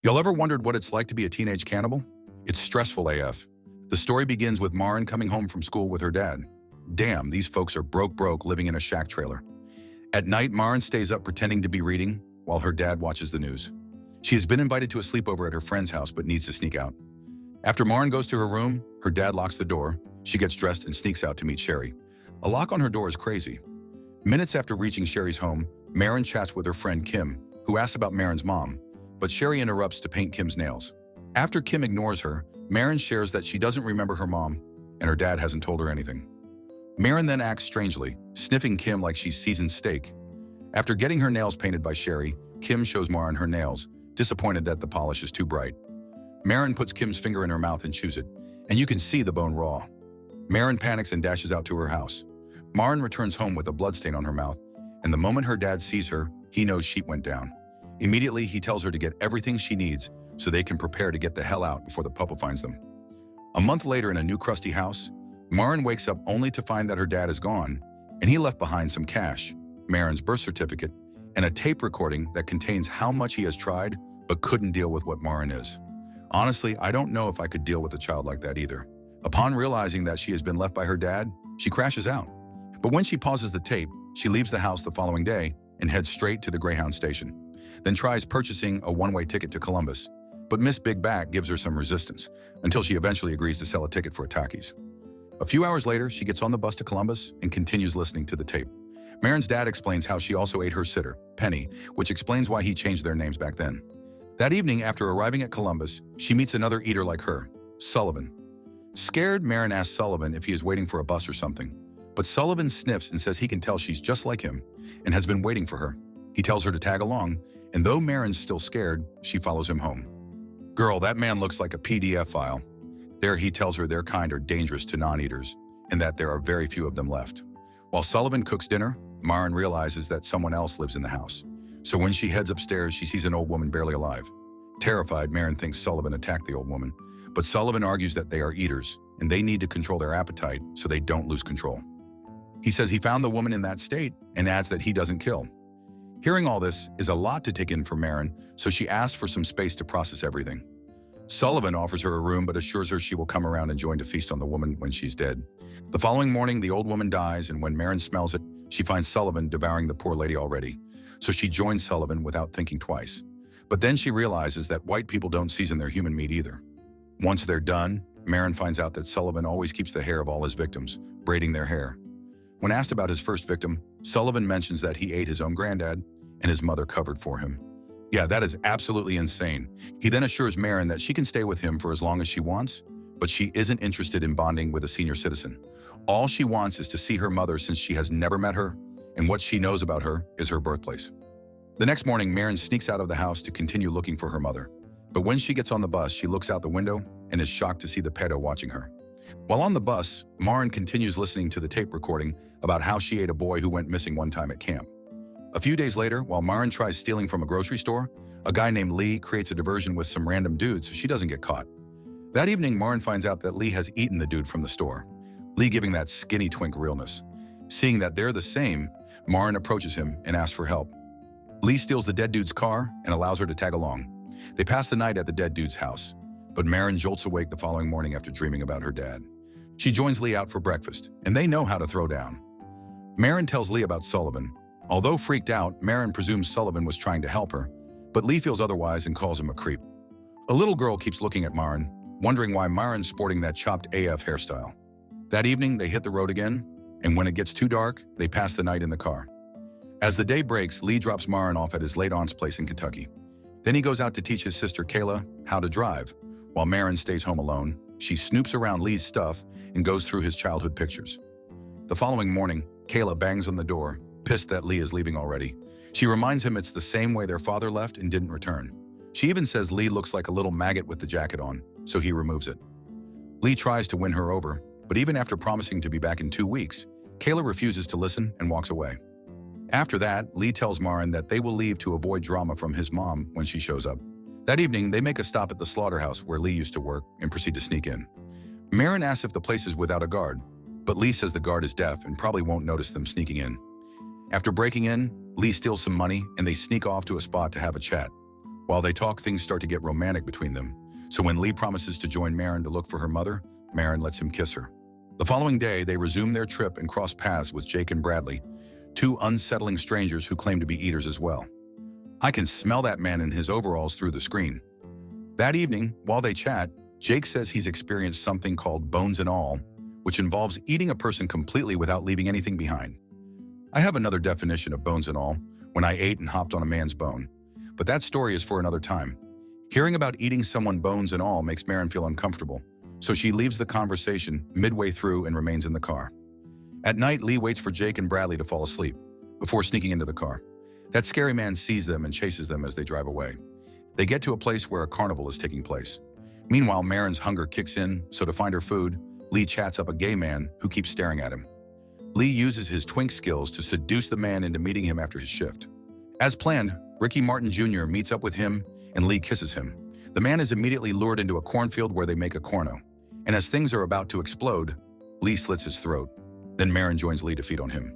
Y'all ever wondered what it's like to be a teenage cannibal? It's stressful AF. The story begins with Maren coming home from school with her dad. Damn, these folks are broke living in a shack trailer. At night, Maren stays up pretending to be reading while her dad watches the news. She has been invited to a sleepover at her friend's house but needs to sneak out. After Maren goes to her room, her dad locks the door. She gets dressed and sneaks out to meet Sherry. A lock on her door is crazy. Minutes after reaching Sherry's home, Maren chats with her friend Kim, who asks about Maren's mom, but Sherry interrupts to paint Kim's nails. After Kim ignores her, Maren shares that she doesn't remember her mom and her dad hasn't told her anything. Maren then acts strangely, sniffing Kim like she's seasoned steak. After getting her nails painted by Sherry, Kim shows Maren her nails, disappointed that the polish is too bright. Maren puts Kim's finger in her mouth and chews it, and you can see the bone raw. Maren panics and dashes out to her house. Maren returns home with a bloodstain on her mouth, and the moment her dad sees her, he knows shit went down. Immediately, he tells her to get everything she needs so they can prepare to get the hell out before the pupa finds them. A month later in a new crusty house, Maren wakes up only to find that her dad is gone, and he left behind some cash, Maren's birth certificate, and a tape recording that contains how much he has tried but couldn't deal with what Maren is. Honestly, I don't know if I could deal with a child like that either. Upon realizing that she has been left by her dad, she crashes out. But when she pauses the tape, she leaves the house the following day and heads straight to the Greyhound station, then tries purchasing a one-way ticket to Columbus. But Miss Big Back gives her some resistance until she eventually agrees to sell a ticket for a Takis. A few hours later, she gets on the bus to Columbus and continues listening to the tape. Maren's dad explains how she also ate her sitter, Penny, which explains why he changed their names back then. That evening, after arriving at Columbus, she meets another eater like her, Sullivan. Scared, Maren asks Sullivan if he is waiting for a bus or something. But Sullivan sniffs and says he can tell she's just like him and has been waiting for her. He tells her to tag along, and though Maren's still scared, she follows him home. Girl, that man looks like a PDF file. There he tells her their kind are dangerous to non-eaters and that there are very few of them left. While Sullivan cooks dinner, Maren realizes that someone else lives in the house. So when she heads upstairs, she sees an old woman barely alive. Terrified, Maren thinks Sullivan attacked the old woman, but Sullivan argues that they are eaters and they need to control their appetite so they don't lose control. He says he found the woman in that state and adds that he doesn't kill. Hearing all this is a lot to take in for Maren, so she asks for some space to process everything. Sullivan offers her a room but assures her she will come around and join to feast on the woman when she's dead. The following morning, the old woman dies, and when Maren smells it, she finds Sullivan devouring the poor lady already. So she joins Sullivan without thinking twice. But then she realizes that white people don't season their human meat either. Once they're done, Maren finds out that Sullivan always keeps the hair of all his victims, braiding their hair. When asked about his first victim, Sullivan mentions that he ate his own granddad and his mother covered for him. Yeah, that is absolutely insane. He then assures Maren that she can stay with him for as long as she wants, but she isn't interested in bonding with a senior citizen. All she wants is to see her mother since she has never met her, and what she knows about her is her birthplace. The next morning, Maren sneaks out of the house to continue looking for her mother. But when she gets on the bus, she looks out the window and is shocked to see the pedo watching her. While on the bus, Maren continues listening to the tape recording about how she ate a boy who went missing one time at camp. A few days later, while Maren tries stealing from a grocery store, a guy named Lee creates a diversion with some random dude so she doesn't get caught. That evening, Maren finds out that Lee has eaten the dude from the store, Lee giving that skinny twink realness. Seeing that they're the same, Maren approaches him and asks for help. Lee steals the dead dude's car and allows her to tag along. They pass the night at the dead dude's house, but Maren jolts awake the following morning after dreaming about her dad. She joins Lee out for breakfast, and they know how to throw down. Maren tells Lee about Sullivan. Although freaked out, Maren presumes Sullivan was trying to help her, but Lee feels otherwise and calls him a creep. A little girl keeps looking at Maren, wondering why Maren's sporting that chopped AF hairstyle. That evening, they hit the road again, and when it gets too dark, they pass the night in the car. As the day breaks, Lee drops Maren off at his late aunt's place in Kentucky. Then he goes out to teach his sister Kayla how to drive. While Maren stays home alone, she snoops around Lee's stuff and goes through his childhood pictures. The following morning, Kayla bangs on the door, pissed that Lee is leaving already. She reminds him it's the same way their father left and didn't return. She even says Lee looks like a little maggot with the jacket on, so he removes it. Lee tries to win her over, but even after promising to be back in 2 weeks, Kayla refuses to listen and walks away. After that, Lee tells Maren that they will leave to avoid drama from his mom when she shows up. That evening, they make a stop at the slaughterhouse where Lee used to work and proceed to sneak in. Maren asks if the place is without a guard, but Lee says the guard is deaf and probably won't notice them sneaking in. After breaking in, Lee steals some money and they sneak off to a spot to have a chat. While they talk, things start to get romantic between them. So when Lee promises to join Maren to look for her mother, Maren lets him kiss her. The following day, they resume their trip and cross paths with Jake and Bradley, two unsettling strangers who claim to be eaters as well. I can smell that man in his overalls through the screen. That evening, while they chat, Jake says he's experienced something called bones and all, which involves eating a person completely without leaving anything behind. I have another definition of bones and all, when I ate and hopped on a man's bone. But that story is for another time. Hearing about eating someone bones and all makes Maren feel uncomfortable, so she leaves the conversation midway through and remains in the car. At night, Lee waits for Jake and Bradley to fall asleep, before sneaking into the car. That scary man sees them and chases them as they drive away. They get to a place where a carnival is taking place. Meanwhile, Maren's hunger kicks in, so to find her food, Lee chats up a gay man who keeps staring at him. Lee uses his twink skills to seduce the man into meeting him after his shift. As planned, Ricky Martin Jr. meets up with him and Lee kisses him. The man is immediately lured into a cornfield where they make a corno. And as things are about to explode, Lee slits his throat. Then Maren joins Lee to feed on him.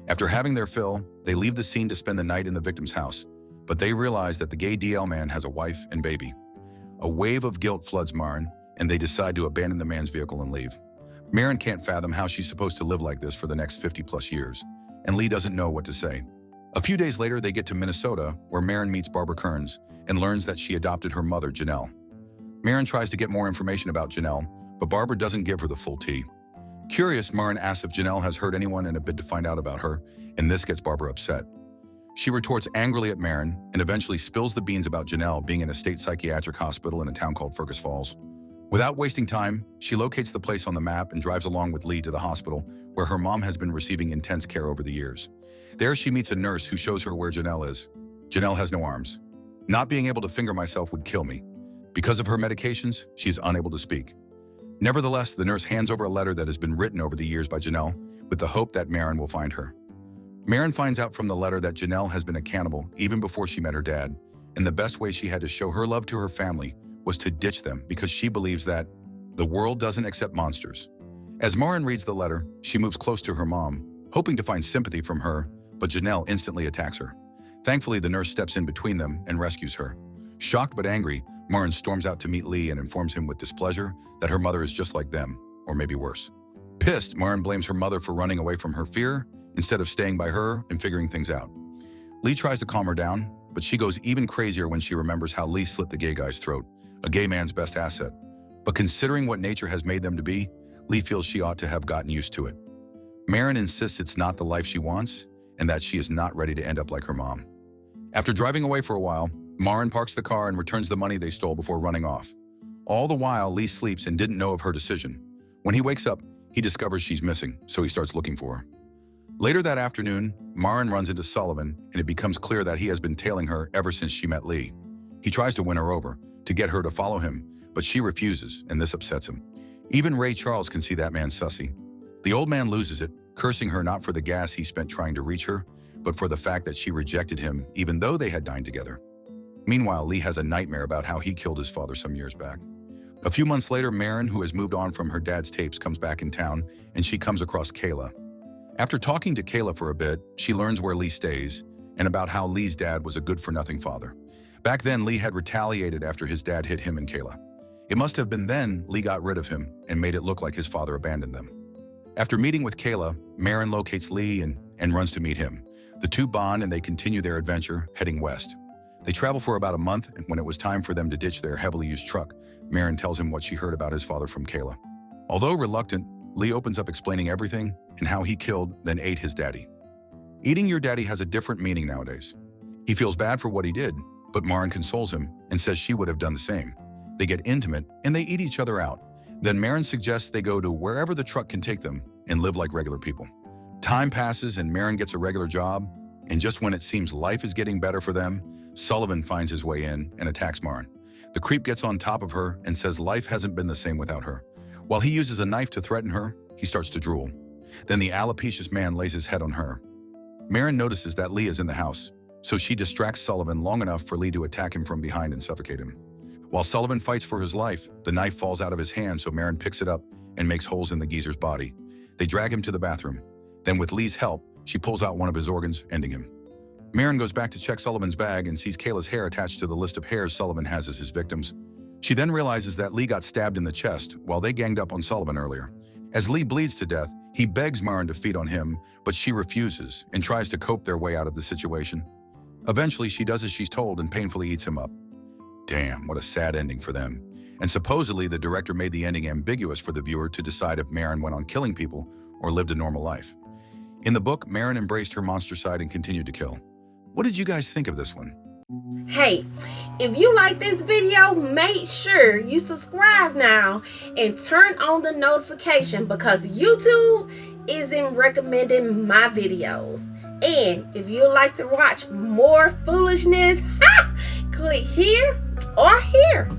After having their fill, they leave the scene to spend the night in the victim's house, but they realize that the gay DL man has a wife and baby. A wave of guilt floods Maren, and they decide to abandon the man's vehicle and leave. Maren can't fathom how she's supposed to live like this for the next 50+ years, and Lee doesn't know what to say. A few days later, they get to Minnesota, where Maren meets Barbara Kearns and learns that she adopted her mother, Janelle. Maren tries to get more information about Janelle, but Barbara doesn't give her the full tea. Curious, Maren asks if Janelle has hurt anyone in a bid to find out about her, and this gets Barbara upset. She retorts angrily at Maren and eventually spills the beans about Janelle being in a state psychiatric hospital in a town called Fergus Falls. Without wasting time, she locates the place on the map and drives along with Lee to the hospital, where her mom has been receiving intense care over the years. There she meets a nurse who shows her where Janelle is. Janelle has no arms. Not being able to finger myself would kill me. Because of her medications, she is unable to speak. Nevertheless, the nurse hands over a letter that has been written over the years by Janelle, with the hope that Maren will find her. Maren finds out from the letter that Janelle has been a cannibal even before she met her dad, and the best way she had to show her love to her family was to ditch them because she believes that the world doesn't accept monsters. As Maren reads the letter, she moves close to her mom, hoping to find sympathy from her, but Janelle instantly attacks her. Thankfully, the nurse steps in between them and rescues her. Shocked but angry, Maren storms out to meet Lee and informs him with displeasure that her mother is just like them, or maybe worse. Pissed, Maren blames her mother for running away from her fear instead of staying by her and figuring things out. Lee tries to calm her down, but she goes even crazier when she remembers how Lee slit the gay guy's throat, a gay man's best asset. But considering what nature has made them to be, Lee feels she ought to have gotten used to it. Maren insists it's not the life she wants and that she is not ready to end up like her mom. After driving away for a while, Maren parks the car and returns the money they stole before running off. All the while, Lee sleeps and didn't know of her decision. When he wakes up, he discovers she's missing, so he starts looking for her. Later that afternoon, Maren runs into Sullivan, and it becomes clear that he has been tailing her ever since she met Lee. He tries to win her over, to get her to follow him, but she refuses, and this upsets him. Even Ray Charles can see that man's sussy. The old man loses it, cursing her not for the gas he spent trying to reach her, but for the fact that she rejected him even though they had dined together. Meanwhile, Lee has a nightmare about how he killed his father some years back. A few months later, Maren, who has moved on from her dad's tapes, comes back in town, and she comes across Kayla. After talking to Kayla for a bit, she learns where Lee stays and about how Lee's dad was a good-for-nothing father. Back then, Lee had retaliated after his dad hit him and Kayla. It must have been then Lee got rid of him and made it look like his father abandoned them. After meeting with Kayla, Maren locates Lee and runs to meet him. The two bond and they continue their adventure, heading west. They travel for about a month, and when it was time for them to ditch their heavily used truck, Maren tells him what she heard about his father from Kayla. Although reluctant, Lee opens up explaining everything and how he killed, then ate his daddy. Eating your daddy has a different meaning nowadays. He feels bad for what he did, but Maren consoles him and says she would have done the same. They get intimate and they eat each other out. Then Maren suggests they go to wherever the truck can take them and live like regular people. Time passes and Maren gets a regular job, and just when it seems life is getting better for them, Sullivan finds his way in and attacks Maren. The creep gets on top of her and says life hasn't been the same without her. While he uses a knife to threaten her, he starts to drool. Then the alopecia man lays his head on her. Maren notices that Lee is in the house, so she distracts Sullivan long enough for Lee to attack him from behind and suffocate him. While Sullivan fights for his life, the knife falls out of his hand, so Maren picks it up and makes holes in the geezer's body. They drag him to the bathroom. Then with Lee's help, she pulls out one of his organs, ending him. Maren goes back to check Sullivan's bag and sees Kayla's hair attached to the list of hairs Sullivan has as his victims. She then realizes that Lee got stabbed in the chest while they ganged up on Sullivan earlier. As Lee bleeds to death, he begs Maren to feed on him, but she refuses and tries to cope their way out of the situation. Eventually, she does as she's told and painfully eats him up. Damn, what a sad ending for them. And supposedly, the director made the ending ambiguous for the viewer to decide if Maren went on killing people or lived a normal life. In the book, Maren embraced her monster side and continued to kill. What did you guys think of this one? Hey, if you like this video, make sure you subscribe now and turn on the notification because YouTube isn't recommending my videos. And if you'd like to watch more foolishness, click here or here.